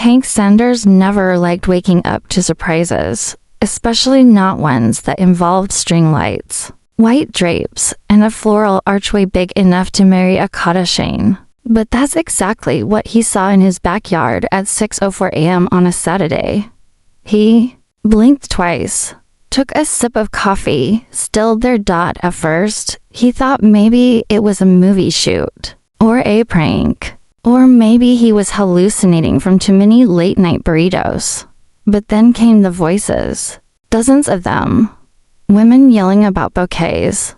Hank Sanders never liked waking up to surprises, especially not ones that involved string lights, white drapes, and a floral archway big enough to marry a cottage. But that's exactly what he saw in his backyard at 6:04 a.m. on a Saturday. He blinked twice, took a sip of coffee, stilled their dot at first. He thought maybe it was a movie shoot, or a prank, or maybe he was hallucinating from too many late-night burritos. But then came the voices, dozens of them. Women yelling about bouquets,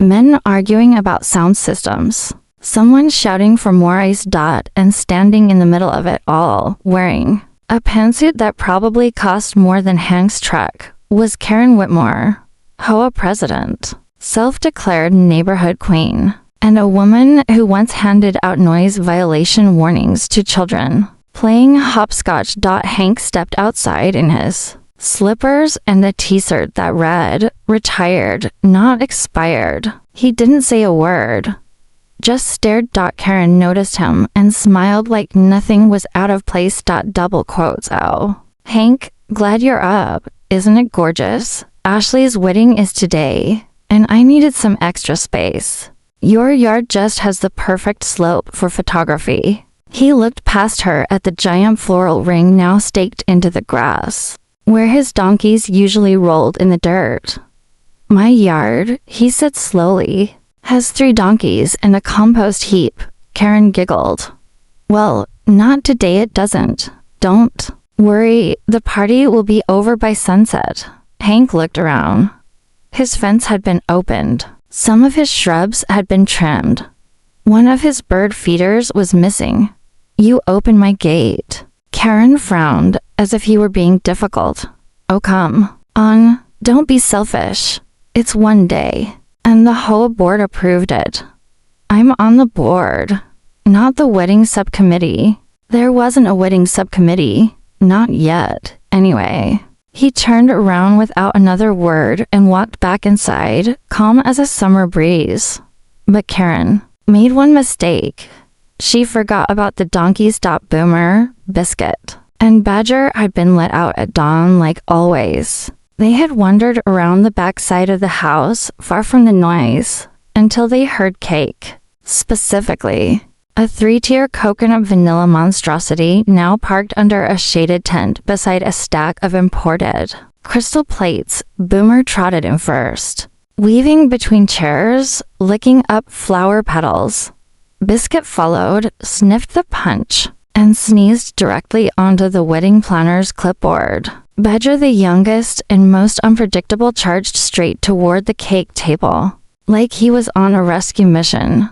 men arguing about sound systems, someone shouting for more ice. And standing in the middle of it all, wearing a pantsuit that probably cost more than Hank's truck, was Karen Whitmore, HOA president, self-declared neighborhood queen, and a woman who once handed out noise violation warnings to children. Playing hopscotch. Hank stepped outside in his slippers and a t-shirt that read, "Retired, not expired." He didn't say a word, just stared. Karen noticed him and smiled like nothing was out of place. Double quotes. "Oh, Hank, glad you're up. Isn't it gorgeous? Ashley's wedding is today, and I needed some extra space. Your yard just has the perfect slope for photography." He looked past her at the giant floral ring now staked into the grass, where his donkeys usually rolled in the dirt. "My yard," he said slowly, "has 3 donkeys and a compost heap." Karen giggled. "Well, not today it doesn't. Don't worry, the party will be over by sunset." Hank looked around. His fence had been opened. Some of his shrubs had been trimmed. One of his bird feeders was missing. "You opened my gate." Karen frowned, as if he were being difficult. "Oh, come on, don't be selfish. It's one day, and the whole board approved it." "I'm on the board, not the wedding subcommittee." There wasn't a wedding subcommittee. Not yet, anyway. He turned around without another word and walked back inside, calm as a summer breeze. But Karen made one mistake. She forgot about the donkeys. Boomer, Biscuit, and Badger had been let out at dawn like always. They had wandered around the back side of the house, far from the noise, until they heard Cake, specifically a 3-tier coconut vanilla monstrosity now parked under a shaded tent beside a stack of imported crystal plates. Boomer trotted in first, weaving between chairs, licking up flower petals. Biscuit followed, sniffed the punch, and sneezed directly onto the wedding planner's clipboard. Badger, the youngest and most unpredictable, charged straight toward the cake table, like he was on a rescue mission.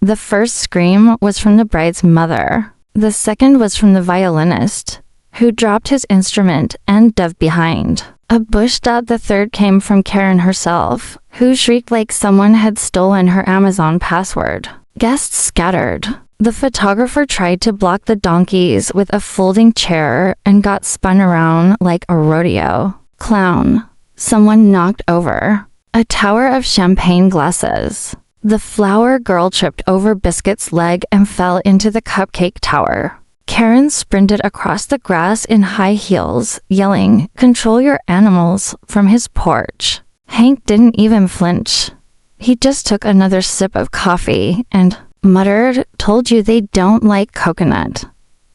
The first scream was from the bride's mother. The second was from the violinist, who dropped his instrument and dove behind a bush. The third came from Karen herself, who shrieked like someone had stolen her Amazon password. Guests scattered. The photographer tried to block the donkeys with a folding chair and got spun around like a rodeo clown. Someone knocked over a tower of champagne glasses. The flower girl tripped over Biscuit's leg and fell into the cupcake tower. Karen sprinted across the grass in high heels, yelling, "Control your animals," from his porch. Hank didn't even flinch. He just took another sip of coffee and muttered, "Told you they don't like coconut."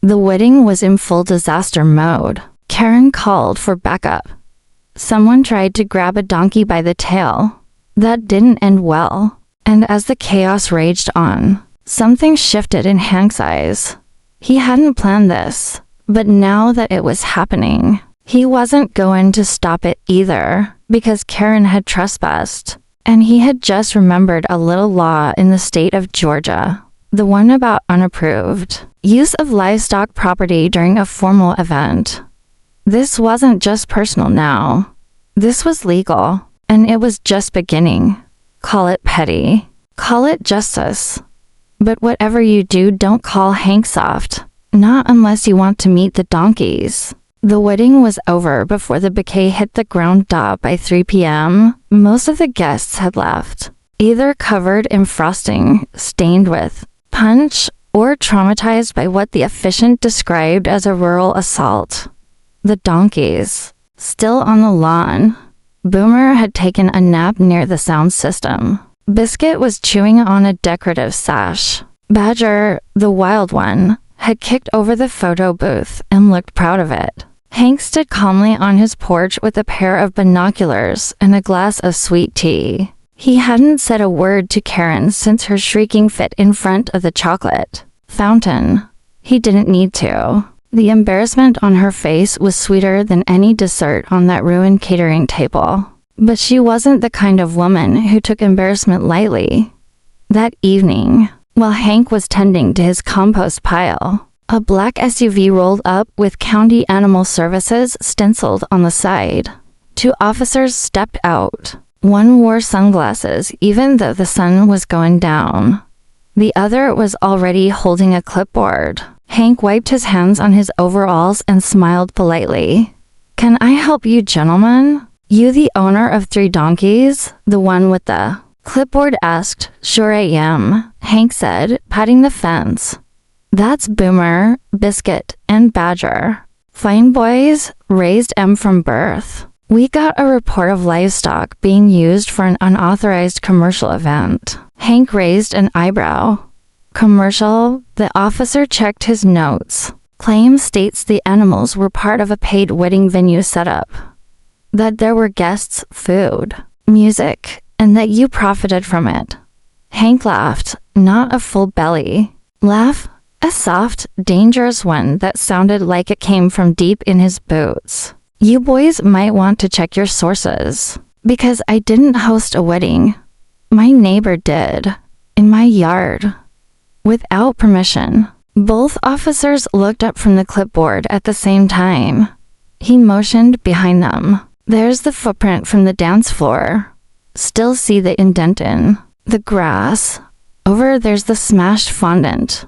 The wedding was in full disaster mode. Karen called for backup. Someone tried to grab a donkey by the tail. That didn't end well. And as the chaos raged on, something shifted in Hank's eyes. He hadn't planned this, but now that it was happening, he wasn't going to stop it either, because Karen had trespassed, and he had just remembered a little law in the state of Georgia, the one about unapproved use of livestock property during a formal event. This wasn't just personal now. This was legal, and it was just beginning. Call it petty. Call it justice. But whatever you do, don't call Hank soft. Not unless you want to meet the donkeys. The wedding was over before the bouquet hit the ground. By 3 p.m., most of the guests had left, either covered in frosting, stained with punch, or traumatized by what the officiant described as a rural assault. The donkeys, still on the lawn. Boomer had taken a nap near the sound system. Biscuit was chewing on a decorative sash. Badger, the wild one, had kicked over the photo booth and looked proud of it. Hank stood calmly on his porch with a pair of binoculars and a glass of sweet tea. He hadn't said a word to Karen since her shrieking fit in front of the chocolate fountain. He didn't need to. The embarrassment on her face was sweeter than any dessert on that ruined catering table. But she wasn't the kind of woman who took embarrassment lightly. That evening, while Hank was tending to his compost pile, a black SUV rolled up with County Animal Services stenciled on the side. 2 officers stepped out. One wore sunglasses even though the sun was going down. The other was already holding a clipboard. Hank wiped his hands on his overalls and smiled politely. "Can I help you, gentlemen? You the owner of 3 donkeys? The one with the clipboard asked. "Sure I am," Hank said, patting the fence. "That's Boomer, Biscuit, and Badger. Fine boys, raised M from birth. We got a report of livestock being used for an unauthorized commercial event." Hank raised an eyebrow. "Commercial?" The officer checked his notes. "Claim states the animals were part of a paid wedding venue setup. That there were guests, food, music, and that you profited from it." Hank laughed, not a full belly laugh, a soft, dangerous one that sounded like it came from deep in his boots. "You boys might want to check your sources, because I didn't host a wedding. My neighbor did, in my yard, without permission." Both officers looked up from the clipboard at the same time. He motioned behind them. "There's the footprint from the dance floor. Still see the indent in the grass. Over there's the smashed fondant.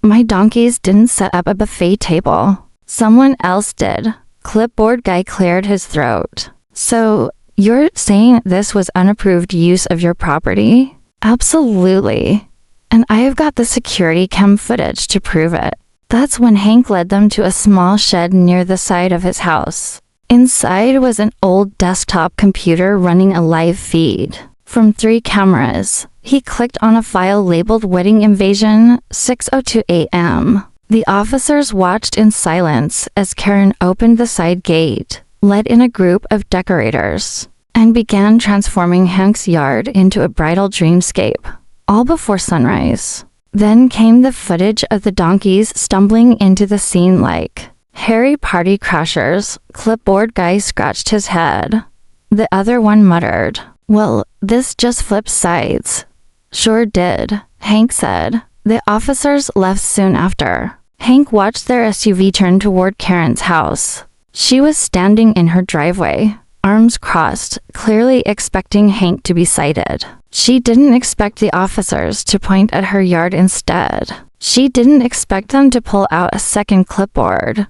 My donkeys didn't set up a buffet table. Someone else did." Clipboard guy cleared his throat. "So, you're saying this was unapproved use of your property?" "Absolutely. And I have got the security cam footage to prove it." That's when Hank led them to a small shed near the side of his house. Inside was an old desktop computer running a live feed from 3 cameras. He clicked on a file labeled Wedding Invasion, 6:02 a.m. The officers watched in silence as Karen opened the side gate, led in a group of decorators, and began transforming Hank's yard into a bridal dreamscape, all before sunrise. Then came the footage of the donkeys stumbling into the scene like hairy party crashers. Clipboard guy scratched his head. The other one muttered, "Well, this just flipped sides." "Sure did," Hank said. The officers left soon after. Hank watched their SUV turn toward Karen's house. She was standing in her driveway, arms crossed, clearly expecting Hank to be sighted. She didn't expect the officers to point at her yard instead. She didn't expect them to pull out a second clipboard.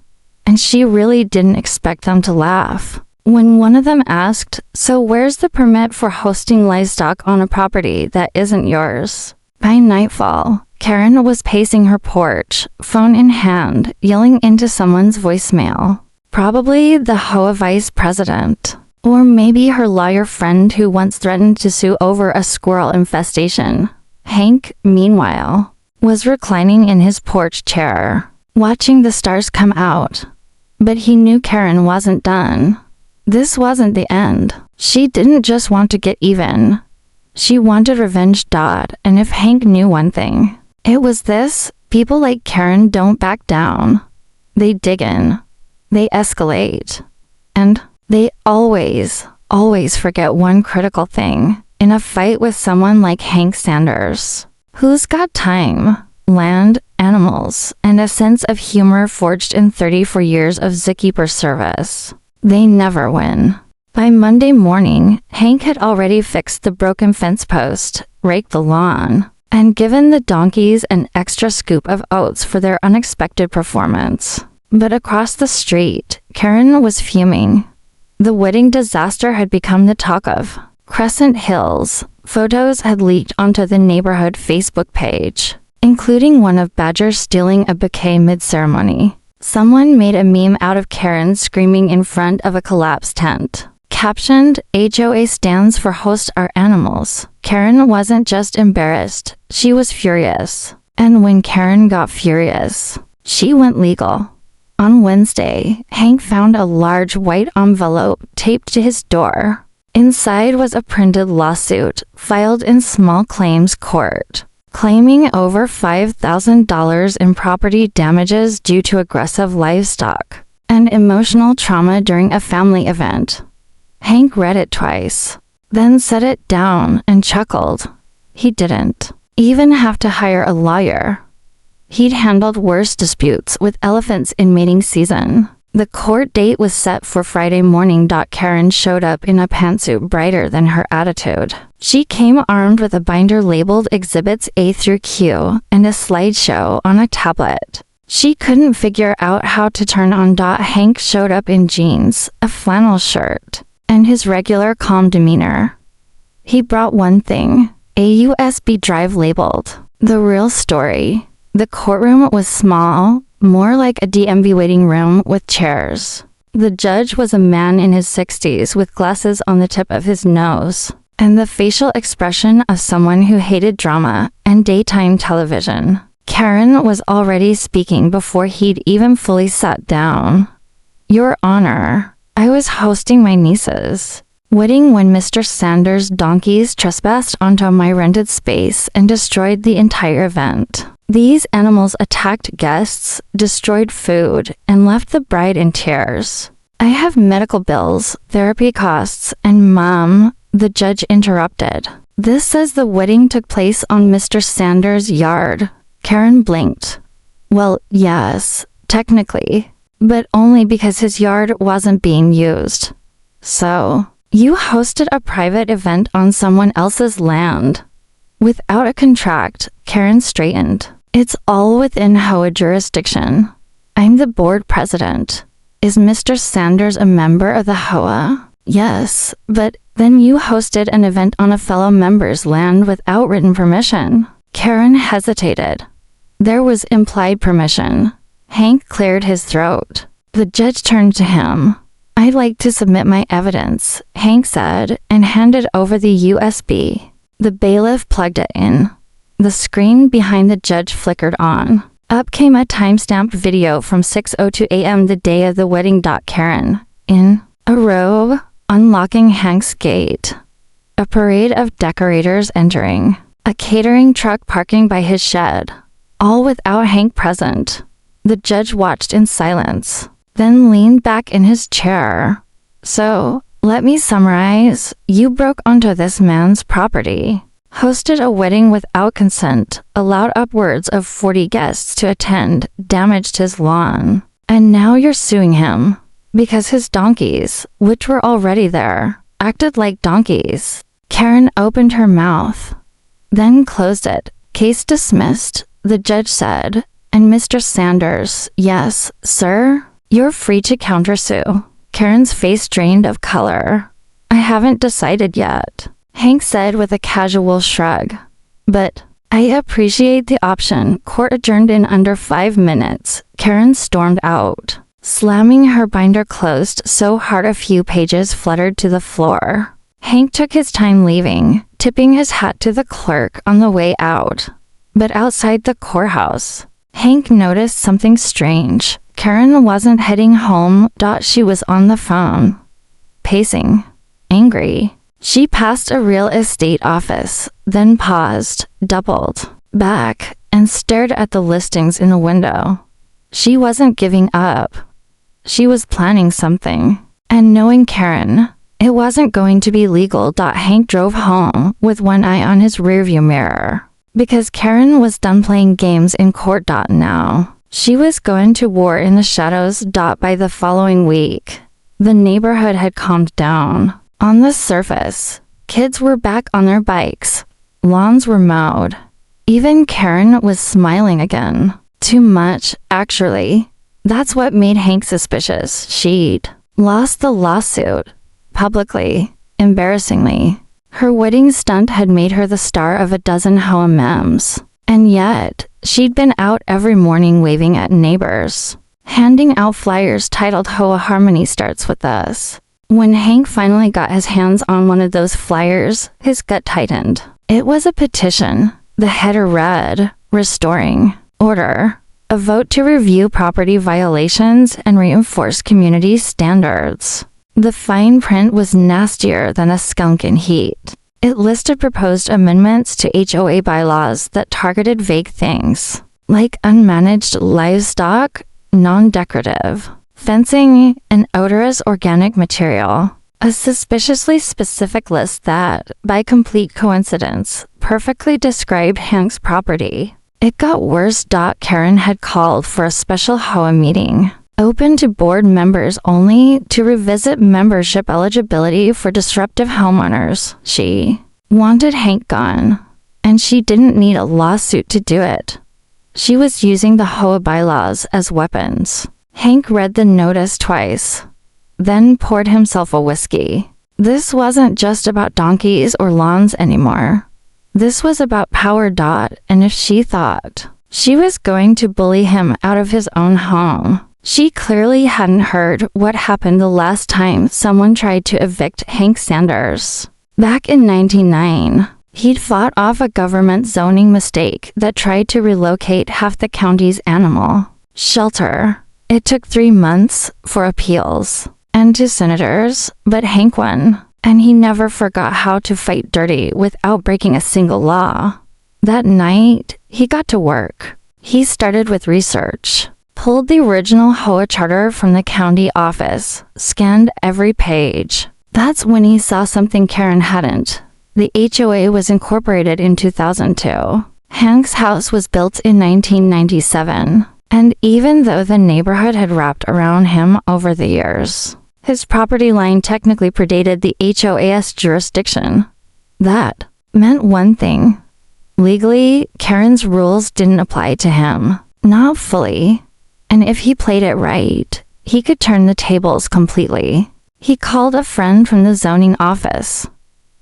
And she really didn't expect them to laugh. When one of them asked, "So where's the permit for hosting livestock on a property that isn't yours?" By nightfall, Karen was pacing her porch, phone in hand, yelling into someone's voicemail. Probably the HOA vice president. Or maybe her lawyer friend who once threatened to sue over a squirrel infestation. Hank, meanwhile, was reclining in his porch chair, watching the stars come out. But he knew Karen wasn't done. This wasn't the end. She didn't just want to get even. She wanted revenge. And if Hank knew one thing, it was this: people like Karen don't back down. They dig in. They escalate. And they always forget one critical thing in a fight with someone like Hank Sanders. Who's got time, land, animals, and a sense of humor forged in 34 years of zookeeper service? They never win. By Monday morning, Hank had already fixed the broken fence post, raked the lawn, and given the donkeys an extra scoop of oats for their unexpected performance. But across the street, Karen was fuming. The wedding disaster had become the talk of Crescent Hills. Photos had leaked onto the neighborhood Facebook page. including one of Badger stealing a bouquet mid-ceremony. Someone made a meme out of Karen screaming in front of a collapsed tent. Captioned, HOA stands for host our animals. Karen wasn't just embarrassed, she was furious. And when Karen got furious, she went legal. On Wednesday, Hank found a large white envelope taped to his door. Inside was a printed lawsuit filed in small claims court, claiming over $5,000 in property damages due to aggressive livestock and emotional trauma during a family event. Hank read it twice, then set it down and chuckled. He didn't even have to hire a lawyer. He'd handled worse disputes with elephants in mating season. The court date was set for Friday morning. Karen showed up in a pantsuit brighter than her attitude. She came armed with a binder labeled Exhibits A through Q and a slideshow on a tablet. She couldn't figure out how to turn on. Hank showed up in jeans, a flannel shirt, and his regular calm demeanor. He brought one thing, a USB drive labeled The Real Story. The courtroom was small, more like a DMV waiting room with chairs. The judge was a man in his 60s with glasses on the tip of his nose, and the facial expression of someone who hated drama and daytime television. Karen was already speaking before he'd even fully sat down. Your Honor, I was hosting my niece's wedding when Mr. Sanders' donkeys trespassed onto my rented space and destroyed the entire event. These animals attacked guests, destroyed food, and left the bride in tears. I have medical bills, therapy costs, and Mom, the judge interrupted. This says the wedding took place on Mr. Sanders' yard. Karen blinked. Well, yes, technically, but only because his yard wasn't being used. So, you hosted a private event on someone else's land. Without a contract, Karen straightened. It's all within HOA jurisdiction. I'm the board president. Is Mr. Sanders a member of the HOA? Yes, but then you hosted an event on a fellow member's land without written permission. Karen hesitated. There was implied permission. Hank cleared his throat. The judge turned to him. I'd like to submit my evidence, Hank said, and handed over the USB. The bailiff plugged it in. The screen behind the judge flickered on. Up came a timestamped video from 6:02 a.m. the day of the wedding. Karen, in a robe, unlocking Hank's gate. A parade of decorators entering. A catering truck parking by his shed. All without Hank present. The judge watched in silence, then leaned back in his chair. So, let me summarize. You broke onto this man's property, hosted a wedding without consent, allowed upwards of 40 guests to attend, damaged his lawn, and now you're suing him because his donkeys, which were already there, acted like donkeys. Karen opened her mouth, then closed it. Case dismissed, the judge said. And Mr. Sanders, yes, sir, you're free to countersue. Karen's face drained of color. I haven't decided yet, Hank said with a casual shrug. But I appreciate the option. Court adjourned in under 5 minutes. Karen stormed out, slamming her binder closed so hard a few pages fluttered to the floor. Hank took his time leaving, tipping his hat to the clerk on the way out. But outside the courthouse, Hank noticed something strange. Karen wasn't heading home. She was on the phone, pacing, angry. She passed a real estate office, then paused, doubled back, and stared at the listings in the window. She wasn't giving up. She was planning something. And knowing Karen, it wasn't going to be legal. Hank drove home with one eye on his rearview mirror. Because Karen was done playing games in court. Now, she was going to war in the shadows. By the following week, the neighborhood had calmed down. On the surface, kids were back on their bikes. Lawns were mowed. Even Karen was smiling again. Too much, actually. That's what made Hank suspicious. She'd lost the lawsuit. Publicly, embarrassingly. Her wedding stunt had made her the star of a dozen HOA memes. And yet, she'd been out every morning waving at neighbors, handing out flyers titled HOA Harmony Starts With Us. When Hank finally got his hands on one of those flyers, his gut tightened. It was a petition. The header read, "Restoring Order. A vote to review property violations and reinforce community standards." The fine print was nastier than a skunk in heat. It listed proposed amendments to HOA bylaws that targeted vague things, like unmanaged livestock, non-decorative, fencing, and odorous organic material. A suspiciously specific list that, by complete coincidence, perfectly described Hank's property. It got worse. Karen had called for a special HOA meeting, open to board members only, to revisit membership eligibility for disruptive homeowners. She wanted Hank gone, and she didn't need a lawsuit to do it. She was using the HOA bylaws as weapons. Hank read the notice twice, then poured himself a whiskey. This wasn't just about donkeys or lawns anymore. This was about power. And if she thought she was going to bully him out of his own home, she clearly hadn't heard what happened the last time someone tried to evict Hank Sanders. Back in 1999, he'd fought off a government zoning mistake that tried to relocate half the county's animal shelter. It took 3 months for appeals and to senators, but Hank won. And he never forgot how to fight dirty without breaking a single law. That night, he got to work. He started with research, pulled the original HOA charter from the county office, scanned every page. That's when he saw something Karen hadn't. The HOA was incorporated in 2002. Hank's house was built in 1997. And even though the neighborhood had wrapped around him over the years, his property line technically predated the HOA's jurisdiction. That meant one thing. Legally, Karen's rules didn't apply to him. Not fully. And if he played it right, he could turn the tables completely. He called a friend from the zoning office,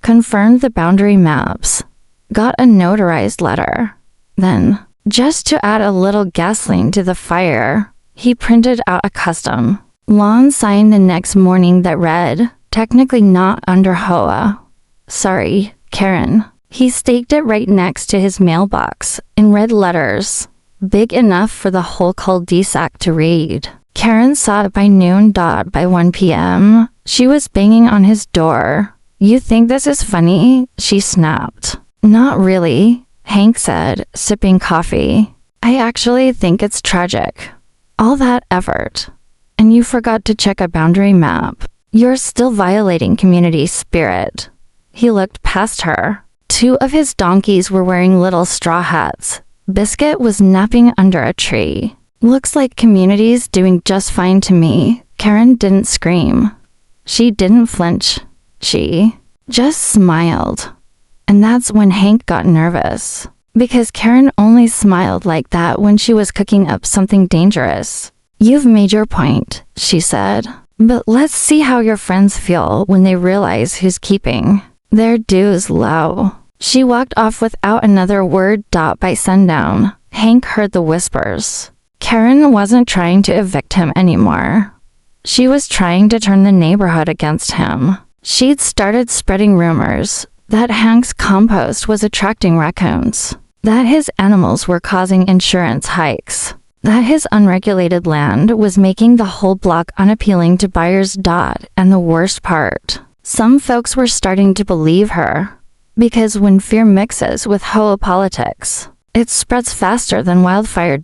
confirmed the boundary maps, got a notarized letter. Then, just to add a little gasoline to the fire, he printed out a custom lawn sign the next morning that read, "Technically not under HOA. Sorry, Karen." He staked it right next to his mailbox in red letters, big enough for the whole cul-de-sac to read. Karen saw it by noon. By 1 p.m., she was banging on his door. "You think this is funny?" she snapped. "Not really," Hank said, sipping coffee. "I actually think it's tragic. All that effort. And you forgot to check a boundary map. You're still violating community spirit." He looked past her. 2 of his donkeys were wearing little straw hats. Biscuit was napping under a tree. "Looks like community's doing just fine to me." Karen didn't scream. She didn't flinch. She just smiled. And that's when Hank got nervous. Because Karen only smiled like that when she was cooking up something dangerous. "You've made your point," she said. "But let's see how your friends feel when they realize who's keeping their dues low." She walked off without another word. By sundown, Hank heard the whispers. Karen wasn't trying to evict him anymore. She was trying to turn the neighborhood against him. She'd started spreading rumors that Hank's compost was attracting raccoons, that his animals were causing insurance hikes, that his unregulated land was making the whole block unappealing to buyers. And the worst part, some folks were starting to believe her. Because when fear mixes with HOA politics, it spreads faster than wildfire.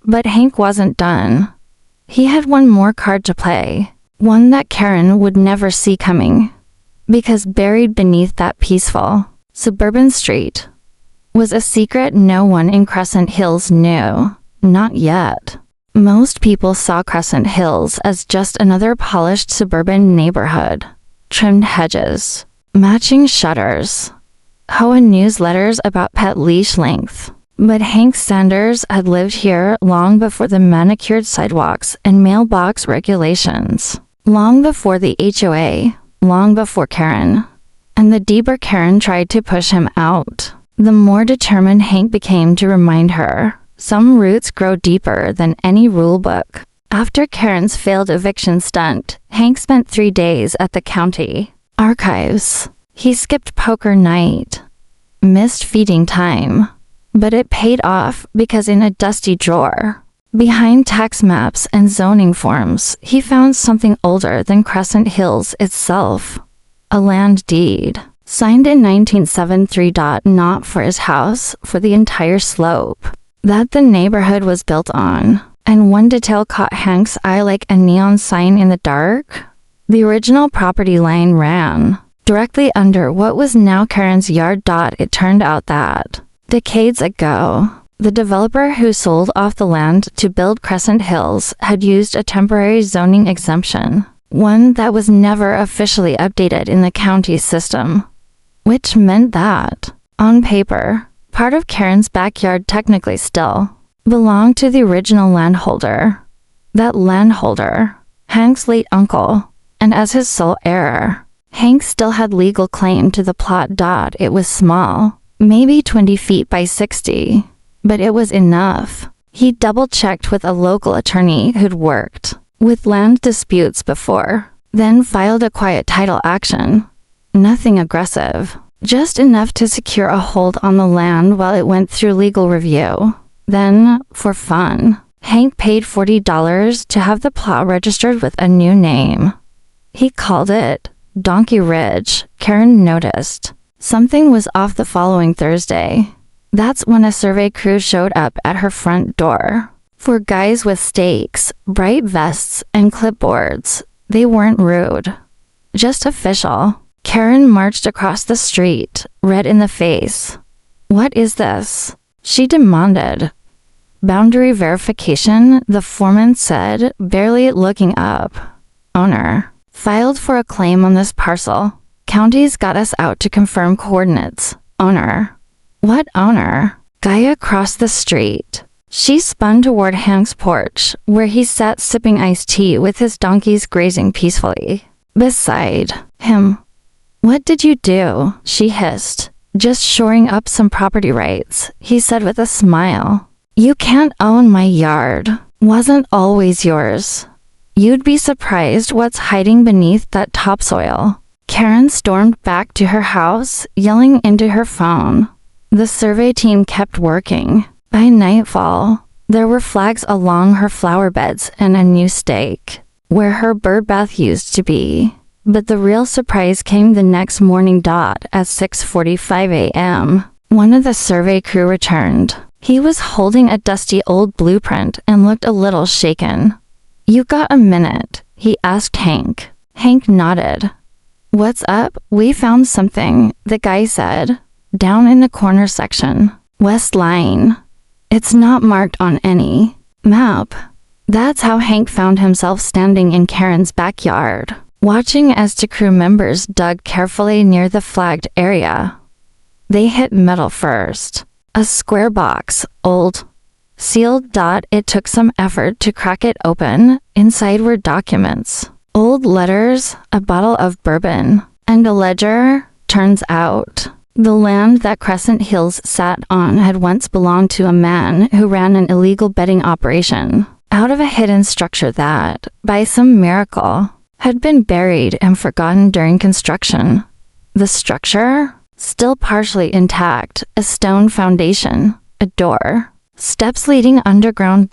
But Hank wasn't done. He had one more card to play, one that Karen would never see coming. Because buried beneath that peaceful, suburban street was a secret no one in Crescent Hills knew. Not yet. Most people saw Crescent Hills as just another polished suburban neighborhood. Trimmed hedges, matching shutters, HOA newsletters about pet leash length. But Hank Sanders had lived here long before the manicured sidewalks and mailbox regulations. Long before the HOA. Long before Karen. And the deeper Karen tried to push him out, the more determined Hank became to remind her. Some roots grow deeper than any rule book. After Karen's failed eviction stunt, Hank spent 3 days at the county archives. He skipped poker night, missed feeding time, but it paid off because in a dusty drawer, behind tax maps and zoning forms, he found something older than Crescent Hills itself. A land deed, signed in 1973. Not for his house, for the entire slope that the neighborhood was built on. And one detail caught Hank's eye like a neon sign in the dark. The original property line ran directly under what was now Karen's yard. It turned out that, decades ago, the developer who sold off the land to build Crescent Hills had used a temporary zoning exemption, one that was never officially updated in the county system, which meant that, on paper, part of Karen's backyard technically still belonged to the original landholder. That landholder, Hank's late uncle, and as his sole heir, Hank still had legal claim to the plot. It was small, maybe 20 feet by 60, but it was enough. He double-checked with a local attorney who'd worked with land disputes before, then filed a quiet title action. Nothing aggressive, just enough to secure a hold on the land while it went through legal review. Then, for fun, Hank paid $40 to have the plot registered with a new name. He called it Donkey Ridge. Karen noticed something was off the following Thursday. That's when a survey crew showed up at her front door. 4 guys with stakes, bright vests, and clipboards. They weren't rude, just official. Karen marched across the street, red in the face. "What is this?" she demanded. "Boundary verification," the foreman said, barely looking up. "Owner. Filed for a claim on this parcel. County's got us out to confirm coordinates. Owner." "What owner?" Guy across the street. She spun toward Hank's porch, where he sat sipping iced tea with his donkeys grazing peacefully beside him. "What did you do?" she hissed. "Just shoring up some property rights," he said with a smile. "You can't own my yard. Wasn't always yours. You'd be surprised what's hiding beneath that topsoil." Karen stormed back to her house, yelling into her phone. The survey team kept working. By nightfall, there were flags along her flower beds and a new stake, where her birdbath used to be. But the real surprise came the next morning. At 6:45 a.m., one of the survey crew returned. He was holding a dusty old blueprint and looked a little shaken. "You got a minute?" he asked Hank. Hank nodded. "What's up?" "We found something," the guy said. "Down in the corner section. West line. It's not marked on any map." That's how Hank found himself standing in Karen's backyard, watching as the crew members dug carefully near the flagged area. They hit metal first. A square box, old, sealed. It took some effort to crack it open. Inside were documents, old letters, a bottle of bourbon, and a ledger. Turns out, the land that Crescent Hills sat on had once belonged to a man who ran an illegal betting operation out of a hidden structure that, by some miracle, had been buried and forgotten during construction. The structure? Still partially intact, a stone foundation, a door, steps leading underground.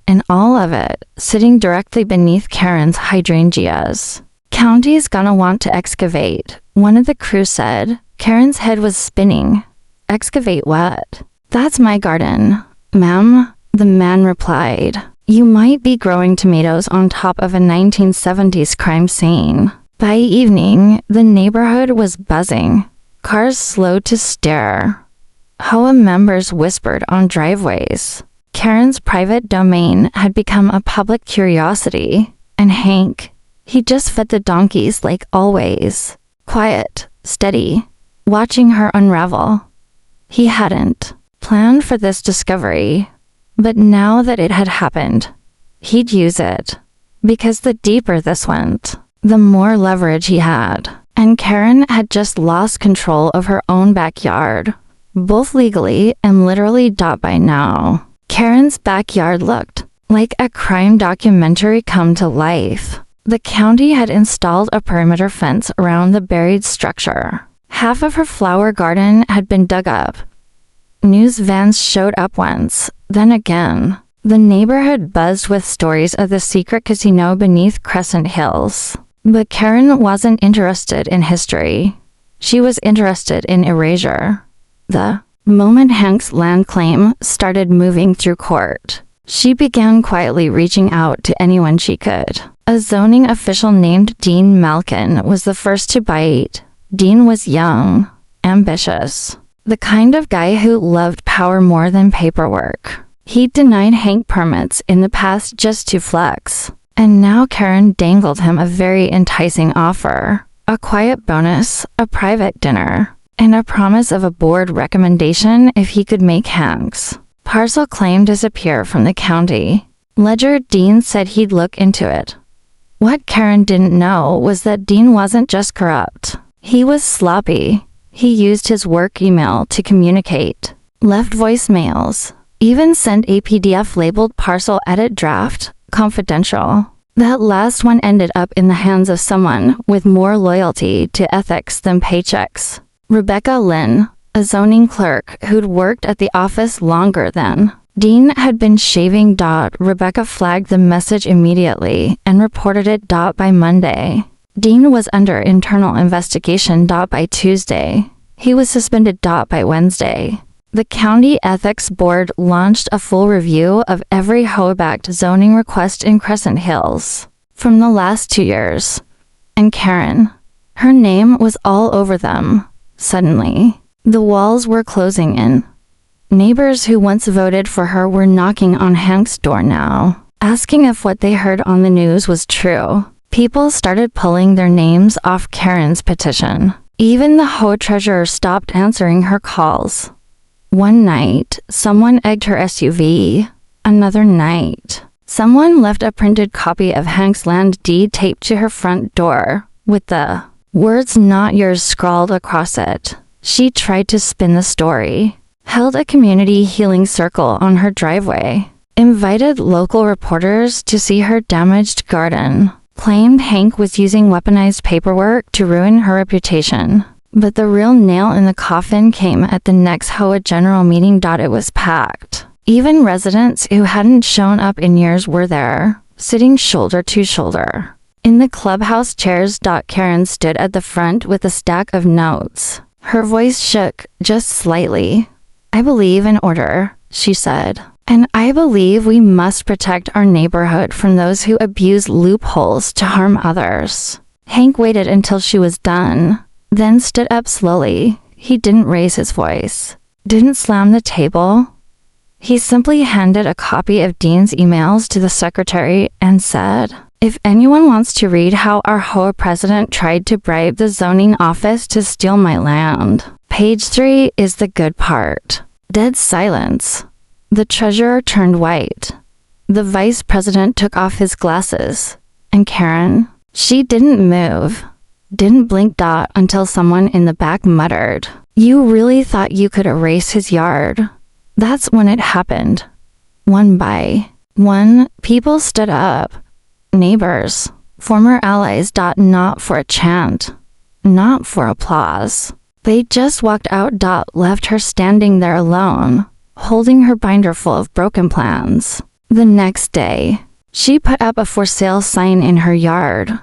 And all of it sitting directly beneath Karen's hydrangeas. "County's gonna want to excavate," one of the crew said. Karen's head was spinning. "Excavate what?" "That's my garden, ma'am," the man replied. "You might be growing tomatoes on top of a 1970s crime scene." By evening, the neighborhood was buzzing. Cars slowed to stare. HOA members whispered on driveways. Karen's private domain had become a public curiosity. And Hank, he just fed the donkeys like always. Quiet, steady, watching her unravel. He hadn't planned for this discovery, but now that it had happened, he'd use it. Because the deeper this went, the more leverage he had. And Karen had just lost control of her own backyard. both legally and literally. By now, Karen's backyard looked like a crime documentary come to life. The county had installed a perimeter fence around the buried structure. Half of her flower garden had been dug up. News vans showed up once, then again. The neighborhood buzzed with stories of the secret casino beneath Crescent Hills. But Karen wasn't interested in history. She was interested in erasure. The moment Hank's land claim started moving through court, she began quietly reaching out to anyone she could. A zoning official named Dean Malkin was the first to bite. Dean was young, ambitious, the kind of guy who loved power more than paperwork. He'd denied Hank permits in the past just to flex, and now Karen dangled him a very enticing offer. A quiet bonus, a private dinner, and a promise of a board recommendation if he could make Hank's parcel claim disappear from the county. Ledger Dean said he'd look into it. What Karen didn't know was that Dean wasn't just corrupt. He was sloppy. He used his work email to communicate, left voicemails, even sent a PDF labeled parcel edit draft, confidential. That last one ended up in the hands of someone with more loyalty to ethics than paychecks. Rebecca Lynn, a zoning clerk who'd worked at the office longer than Dean had been shaving. Rebecca flagged the message immediately and reported it. By Monday, Dean was under internal investigation. By Tuesday, he was suspended. By Wednesday, the county ethics board launched a full review of every HOA-backed zoning request in Crescent Hills from the last 2 years. And Karen, her name was all over them. Suddenly, the walls were closing in. Neighbors who once voted for her were knocking on Hank's door now, asking if what they heard on the news was true. People started pulling their names off Karen's petition. Even the HOA treasurer stopped answering her calls. One night, someone egged her SUV. Another night, someone left a printed copy of Hank's land deed taped to her front door, with the words "not yours" scrawled across it. She tried to spin the story, held a community healing circle on her driveway, invited local reporters to see her damaged garden, claimed Hank was using weaponized paperwork to ruin her reputation. But the real nail in the coffin came at the next HOA general meeting. It was packed. Even residents who hadn't shown up in years were there, sitting shoulder to shoulder. In the clubhouse chairs, Karen stood at the front with a stack of notes. Her voice shook just slightly. "I believe in order," she said. "And I believe we must protect our neighborhood from those who abuse loopholes to harm others." Hank waited until she was done, then stood up slowly. He didn't raise his voice, didn't slam the table. He simply handed a copy of Dean's emails to the secretary and said, "If anyone wants to read how our HOA president tried to bribe the zoning office to steal my land, page 3 is the good part." Dead silence. The treasurer turned white. The vice president took off his glasses. And Karen, she didn't move. Didn't blink. Until someone in the back muttered, "You really thought you could erase his yard?" That's when it happened. One by one, people stood up. Neighbors, former allies. Not for a chant, not for applause. They just walked out. Left her standing there alone, holding her binder full of broken plans. The next day, she put up a for sale sign in her yard.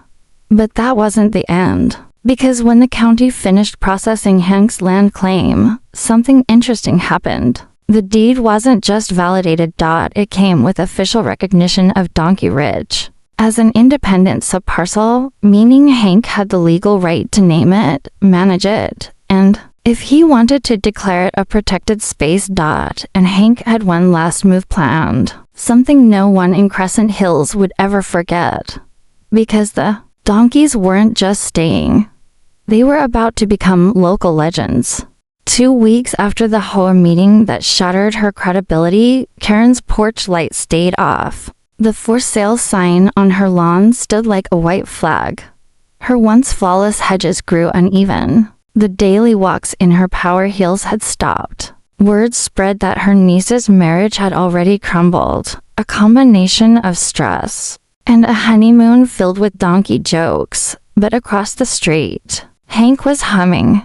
But that wasn't the end, because when the county finished processing Hank's land claim, something interesting happened. The deed wasn't just validated. It came with official recognition of Donkey Ridge as an independent subparcel, meaning Hank had the legal right to name it, manage it, and if he wanted to declare it a protected space. And Hank had one last move planned, something no one in Crescent Hills would ever forget. Because the donkeys weren't just staying. They were about to become local legends. 2 weeks after the HOA meeting that shattered her credibility, Karen's porch light stayed off. The for sale sign on her lawn stood like a white flag. Her once flawless hedges grew uneven. The daily walks in her power heels had stopped. Word spread that her niece's marriage had already crumbled, a combination of stress and a honeymoon filled with donkey jokes. But across the street, Hank was humming.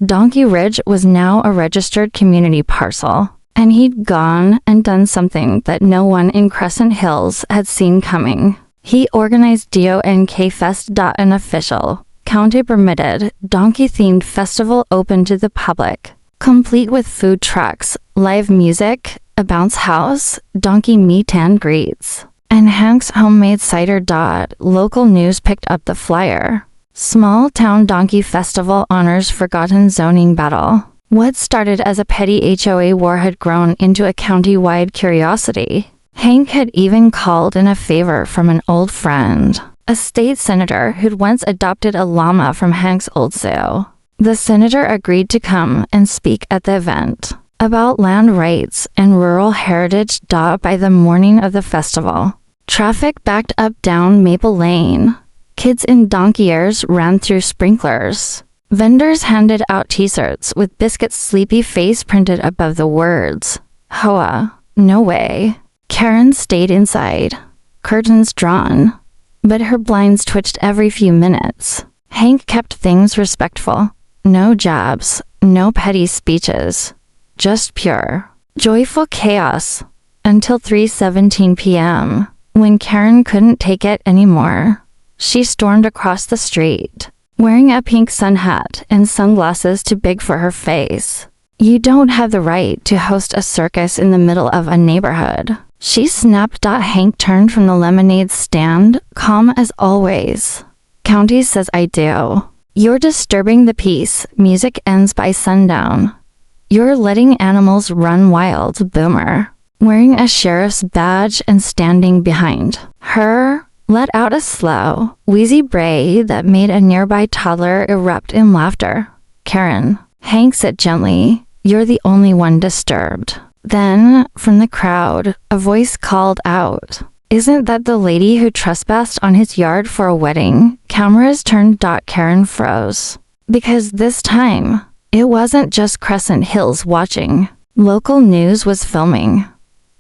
Donkey Ridge was now a registered community parcel, and he'd gone and done something that no one in Crescent Hills had seen coming. He organized DONK Fest. An official, county-permitted, donkey-themed festival open to the public, complete with food trucks, live music, a bounce house, donkey meet and greets, and Hank's homemade cider. Local news picked up the flyer. Small Town Donkey Festival honors forgotten zoning battle. What started as a petty HOA war had grown into a county-wide curiosity. Hank had even called in a favor from an old friend, a state senator who'd once adopted a llama from Hank's old zoo. The senator agreed to come and speak at the event about land rights and rural heritage. By the morning of the festival, traffic backed up down Maple Lane. Kids in donkey ears ran through sprinklers. Vendors handed out t-shirts with Biscuit's sleepy face printed above the words, HOA, no way. Karen stayed inside, curtains drawn, but her blinds twitched every few minutes. Hank kept things respectful. No jabs, no petty speeches, just pure, joyful chaos, until 3:17 p.m., when Karen couldn't take it anymore. She stormed across the street, wearing a pink sun hat and sunglasses too big for her face. You don't have the right to host a circus in the middle of a neighborhood, she snapped. Hank turned from the lemonade stand, calm as always. County says I do. You're disturbing the peace. Music ends by sundown. You're letting animals run wild, boomer. Wearing a sheriff's badge and standing behind her, let out a slow, wheezy bray that made a nearby toddler erupt in laughter. Karen, Hank said gently, you're the only one disturbed. Then, from the crowd, a voice called out, isn't that the lady who trespassed on his yard for a wedding? Cameras turned. Karen froze. Because this time, it wasn't just Crescent Hills watching. Local news was filming.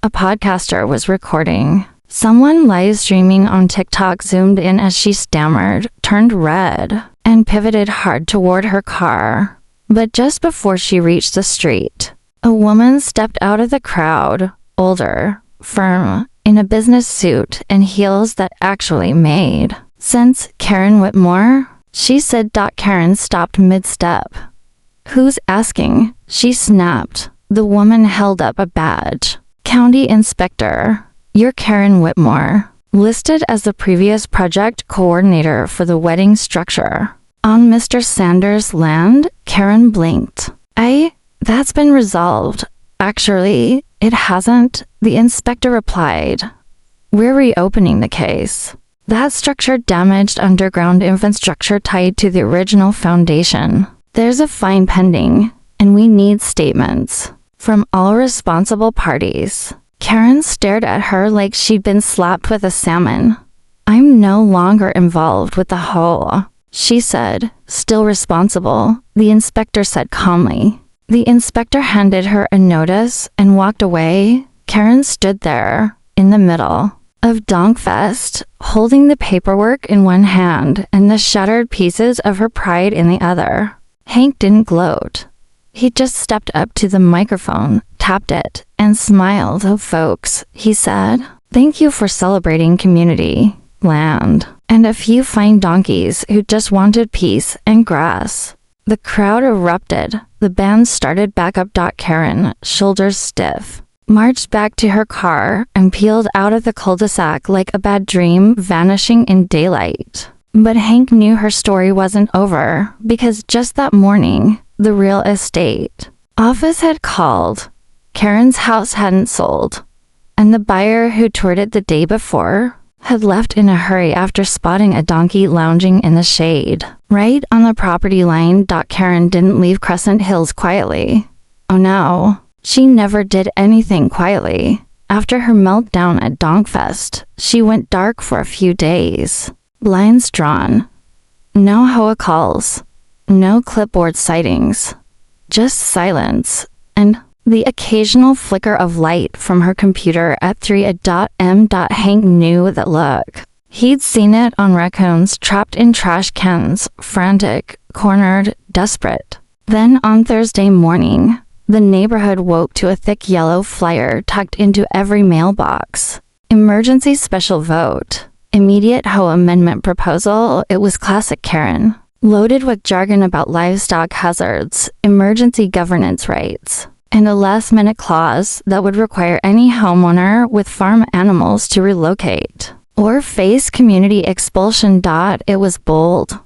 A podcaster was recording. Someone live streaming on TikTok zoomed in as she stammered, turned red, and pivoted hard toward her car. But just before she reached the street, a woman stepped out of the crowd, older, firm, in a business suit and heels that actually made sense. Karen Whitmore? She said. Karen stopped mid-step. Who's asking? She snapped. The woman held up a badge. County Inspector. You're Karen Whitmore, listed as the previous project coordinator for the wedding structure on Mr. Sanders' land. Karen blinked. That's been resolved. Actually, it hasn't, the inspector replied. We're reopening the case. That structure damaged underground infrastructure tied to the original foundation. There's a fine pending, and we need statements from all responsible parties. Karen stared at her like she'd been slapped with a salmon. I'm no longer involved with the whole, she said, still responsible, the inspector said calmly. The inspector handed her a notice and walked away. Karen stood there, in the middle of Donkfest, holding the paperwork in one hand and the shattered pieces of her pride in the other. Hank didn't gloat. He just stepped up to the microphone, tapped it, and smiled. Oh, folks, he said, thank you for celebrating community, land, and a few fine donkeys who just wanted peace and grass. The crowd erupted. The band started back up. Karen, shoulders stiff, marched back to her car and peeled out of the cul-de-sac like a bad dream vanishing in daylight. But Hank knew her story wasn't over, because just that morning, the real estate office had called. Karen's house hadn't sold, and the buyer who toured it the day before had left in a hurry after spotting a donkey lounging in the shade, right on the property line. Karen didn't leave Crescent Hills quietly. Oh no, she never did anything quietly. After her meltdown at Donkfest, she went dark for a few days. Blinds drawn. No HOA calls. no clipboard sightings. Just silence, and the occasional flicker of light from her computer at 3am. Hank knew that look. He'd seen it on raccoons trapped in trash cans, frantic, cornered, desperate. Then on Thursday morning, the neighborhood woke to a thick yellow flyer tucked into every mailbox. Emergency special vote. Immediate HOA amendment proposal. It was classic Karen. Loaded with jargon about livestock hazards, emergency governance rights, and a last-minute clause that would require any homeowner with farm animals to relocate or face community expulsion. It was bold,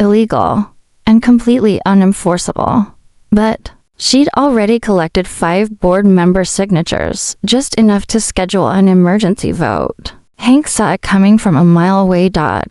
illegal, and completely unenforceable. But she'd already collected 5 board member signatures, just enough to schedule an emergency vote. Hank saw it coming from a mile away.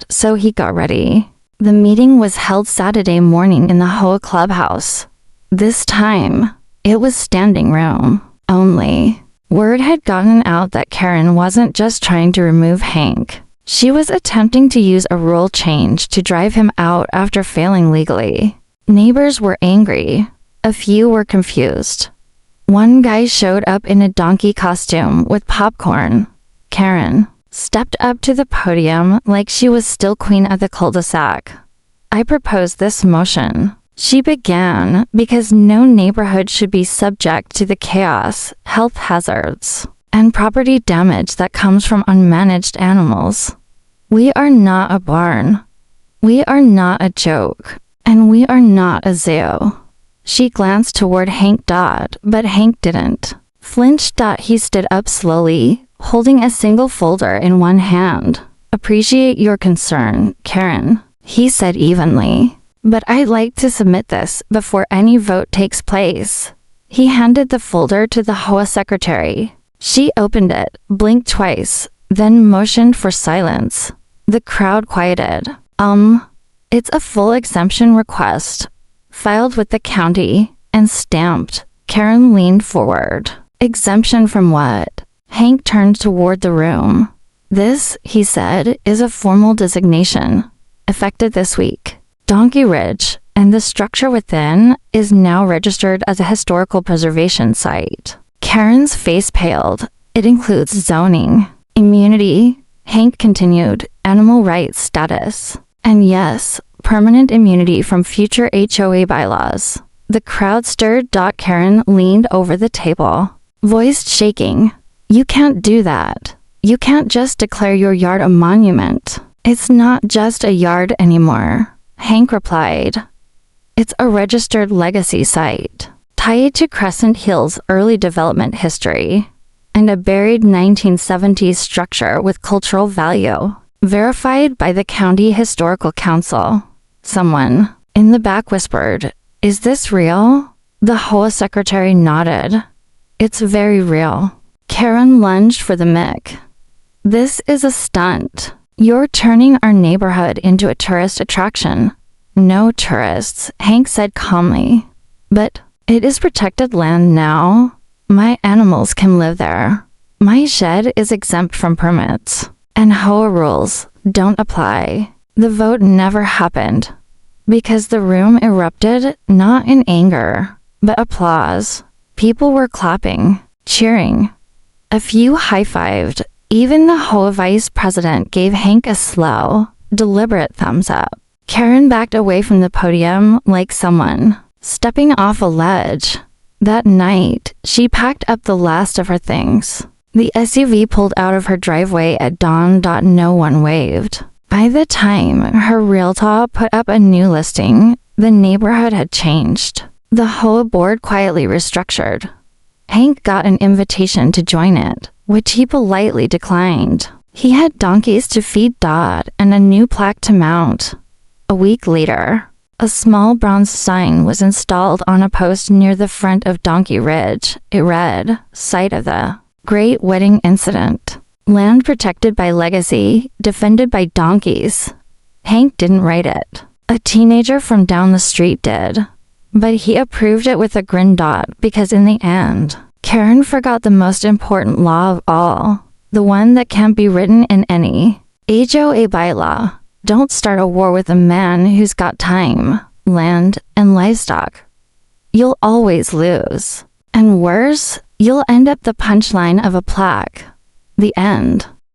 So he got ready. The meeting was held Saturday morning in the HOA clubhouse. This time, it was standing room only. Word had gotten out that Karen wasn't just trying to remove Hank. She was attempting to use a rule change to drive him out after failing legally. Neighbors were angry. A few were confused. One guy showed up in a donkey costume with popcorn. Karen stepped up to the podium like she was still queen of the cul-de-sac. I propose this motion. She began because no neighborhood should be subject to the chaos, health hazards, and property damage that comes from unmanaged animals. We are not a barn. We are not a joke. And we are not a zoo. She glanced toward Hank. But Hank didn't. Flinched. He stood up slowly, holding a single folder in one hand. Appreciate your concern, Karen, he said evenly. But I'd like to submit this before any vote takes place. He handed the folder to the HOA secretary. She opened it, blinked twice, then motioned for silence. The crowd quieted. It's a full exemption request, filed with the county, and stamped. Karen leaned forward. Exemption from what? Hank turned toward the room. This, he said, is a formal designation, effective this week. Donkey Ridge, and the structure within, is now registered as a historical preservation site. Karen's face paled. It includes zoning, immunity, Hank continued, animal rights status, and yes, permanent immunity from future HOA bylaws. The crowd stirred. Karen leaned over the table, voice shaking. You can't do that. You can't just declare your yard a monument. It's not just a yard anymore, Hank replied. It's a registered legacy site, tied to Crescent Hill's early development history, and a buried 1970s structure with cultural value, verified by the County Historical Council. Someone in the back whispered, "Is this real?" The HOA secretary nodded. "It's very real." Karen lunged for the mic. "This is a stunt. You're turning our neighborhood into a tourist attraction." "No tourists," Hank said calmly. "But it is protected land now. My animals can live there. My shed is exempt from permits. And HOA rules don't apply." The vote never happened, because the room erupted not in anger, but applause. People were clapping, cheering. A few high-fived. Even the HOA vice president gave Hank a slow, deliberate thumbs up. Karen backed away from the podium like someone stepping off a ledge. That night, she packed up the last of her things. The SUV pulled out of her driveway at dawn. No one waved. By the time her realtor put up a new listing, the neighborhood had changed. The HOA board quietly restructured. Hank got an invitation to join it, which he politely declined. He had donkeys to feed and a new plaque to mount. A week later, a small bronze sign was installed on a post near the front of Donkey Ridge. It read, "Site of the Great Wedding Incident. Land protected by legacy, defended by donkeys." Hank didn't write it. A teenager from down the street did. But he approved it with a grin. Because in the end, Karen forgot the most important law of all. The one that can't be written in any HOA bylaw. Don't start a war with a man who's got time. land, and livestock. You'll always lose. And worse, you'll end up the punchline of a plaque. The end.